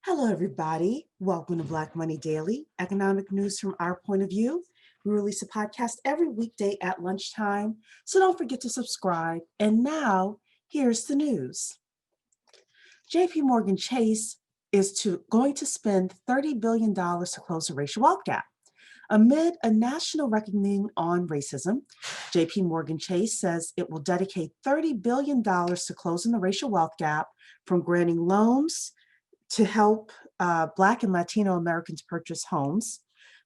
Hello, everybody. Welcome to Black Money Daily, economic news from our point of view. We release a podcast every weekday at lunchtime, so don't forget to subscribe. And now, here's the news. JP Morgan Chase is going to spend $30 billion to close the racial wealth gap. Amid a national reckoning on racism, JP Morgan Chase says it will dedicate $30 billion to closing the racial wealth gap, from granting loans to help Black and Latino Americans purchase homes,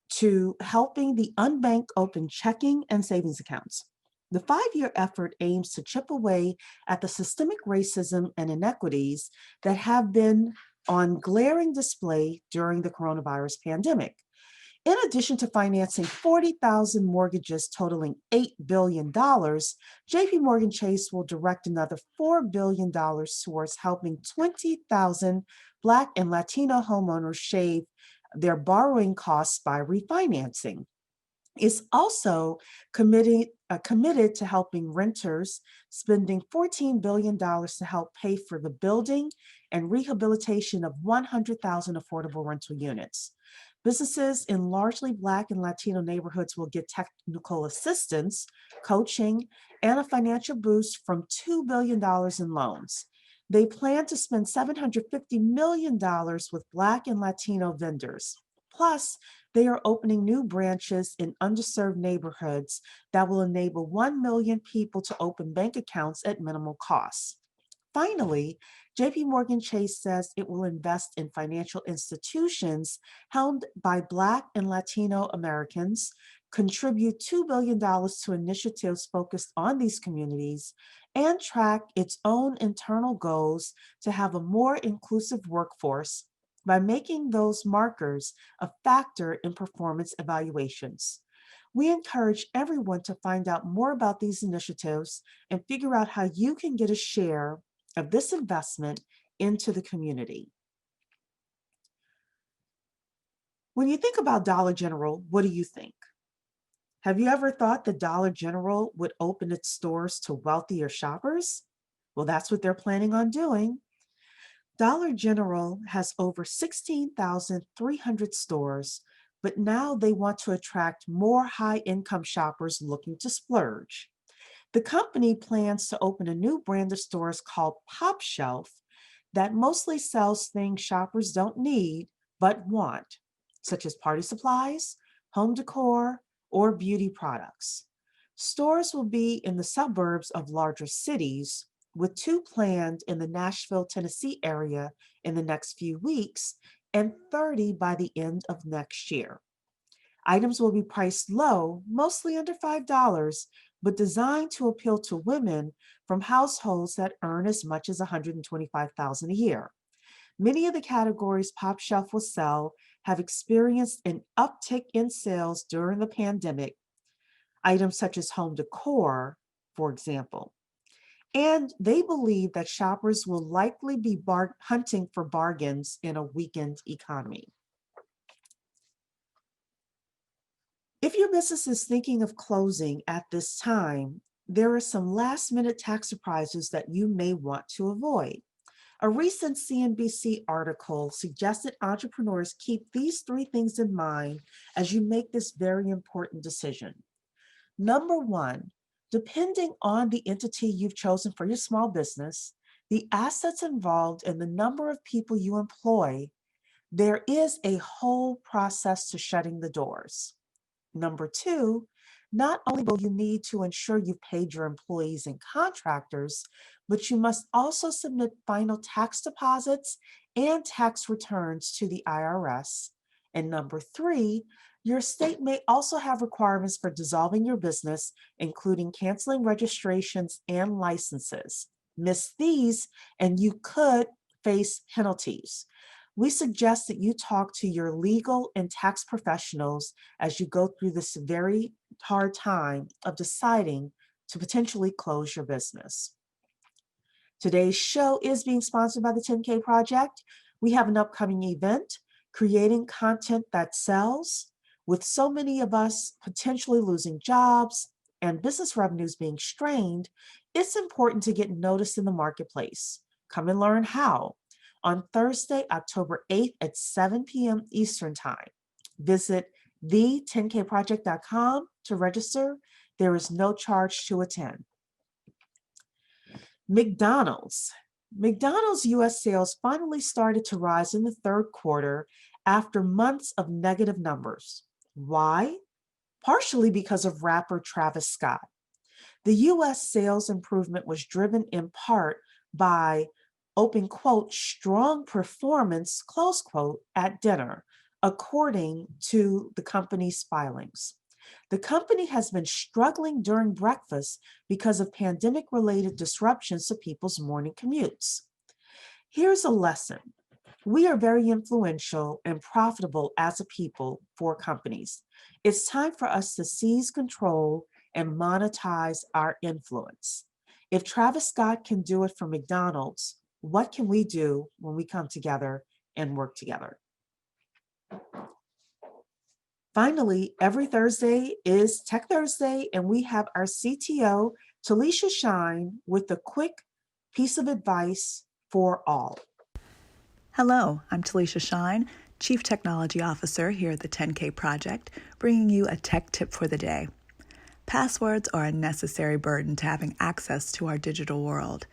to helping the unbanked open checking and savings accounts. The 5-year effort aims to chip away at the systemic racism and inequities that have been on glaring display during the coronavirus pandemic. In addition to financing 40,000 mortgages totaling $8 billion, JP Morgan Chase will direct another $4 billion towards helping 20,000 Black and Latino homeowners shave their borrowing costs by refinancing. It's also committed to helping renters, spending $14 billion to help pay for the building and rehabilitation of 100,000 affordable rental units. Businesses in largely Black and Latino neighborhoods will get technical assistance, coaching, and a financial boost from $2 billion in loans. They plan to spend $750 million with Black and Latino vendors. Plus, they are opening new branches in underserved neighborhoods that will enable 1 million people to open bank accounts at minimal costs. Finally, JP Morgan Chase says it will invest in financial institutions held by Black and Latino Americans, contribute $2 billion to initiatives focused on these communities, and track its own internal goals to have a more inclusive workforce by making those markers a factor in performance evaluations. We encourage everyone to find out more about these initiatives and figure out how you can get a share of this investment into the community. When you think about Dollar General, what do you think? Have you ever thought that Dollar General would open its stores to wealthier shoppers? Well, that's what they're planning on doing. Dollar General has over 16,300 stores, but now they want to attract more high-income shoppers looking to splurge. The company plans to open a new brand of stores called Pop Shelf that mostly sells things shoppers don't need but want, such as party supplies, home decor, or beauty products. Stores will be in the suburbs of larger cities, with 2 planned in the Nashville, Tennessee area in the next few weeks and 30 by the end of next year. Items will be priced low, mostly under $5, but designed to appeal to women from households that earn as much as $125,000 a year. Many of the categories Pop Shelf will sell have experienced an uptick in sales during the pandemic, items such as home decor, for example. And they believe that shoppers will likely be hunting for bargains in a weakened economy. If your business is thinking of closing at this time, there are some last-minute tax surprises that you may want to avoid. A recent CNBC article suggested entrepreneurs keep these 3 things in mind as you make this very important decision. Number 1, depending on the entity you've chosen for your small business, the assets involved, and the number of people you employ, there is a whole process to shutting the doors. Number 2, not only will you need to ensure you've paid your employees and contractors, but you must also submit final tax deposits and tax returns to the IRS. And number 3, your state may also have requirements for dissolving your business, including canceling registrations and licenses. Miss these, and you could face penalties. We suggest that you talk to your legal and tax professionals as you go through this very hard time of deciding to potentially close your business. Today's show is being sponsored by the 10K Project. We have an upcoming event, Creating Content That Sells. With so many of us potentially losing jobs and business revenues being strained, it's important to get noticed in the marketplace. Come and learn how. on Thursday, October 8th at 7 p.m. Eastern Time. Visit the10kproject.com to register. There is no charge to attend. McDonald's. McDonald's U.S. sales finally started to rise in the third quarter after months of negative numbers. Why? Partially because of rapper Travis Scott. The U.S. sales improvement was driven in part by, open quote, strong performance, close quote, at dinner, according to the company's filings. The company has been struggling during breakfast because of pandemic-related disruptions to people's morning commutes. Here's a lesson. We are very influential and profitable as a people for companies. It's time for us to seize control and monetize our influence. If Travis Scott can do it for McDonald's, what can we do when we come together and work together? Finally, every Thursday is Tech Thursday, and we have our CTO, Talisha Shine, with a quick piece of advice for all. Hello, I'm Talisha Shine, Chief Technology Officer here at the 10K Project, bringing you a tech tip for the day. Passwords are a necessary burden to having access to our digital world.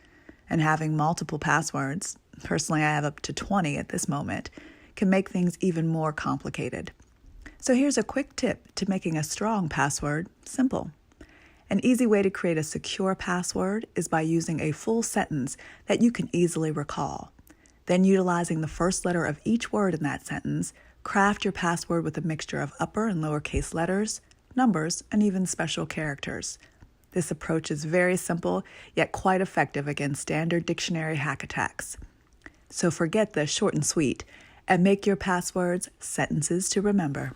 And having multiple passwords, personally I have up to 20 at this moment, can make things even more complicated. So here's a quick tip to making a strong password simple. An easy way to create a secure password is by using a full sentence that you can easily recall. Then, utilizing the first letter of each word in that sentence, craft your password with a mixture of upper and lowercase letters, numbers, and even special characters. This approach is very simple, yet quite effective against standard dictionary hack attacks. So forget the short and sweet, and make your passwords sentences to remember.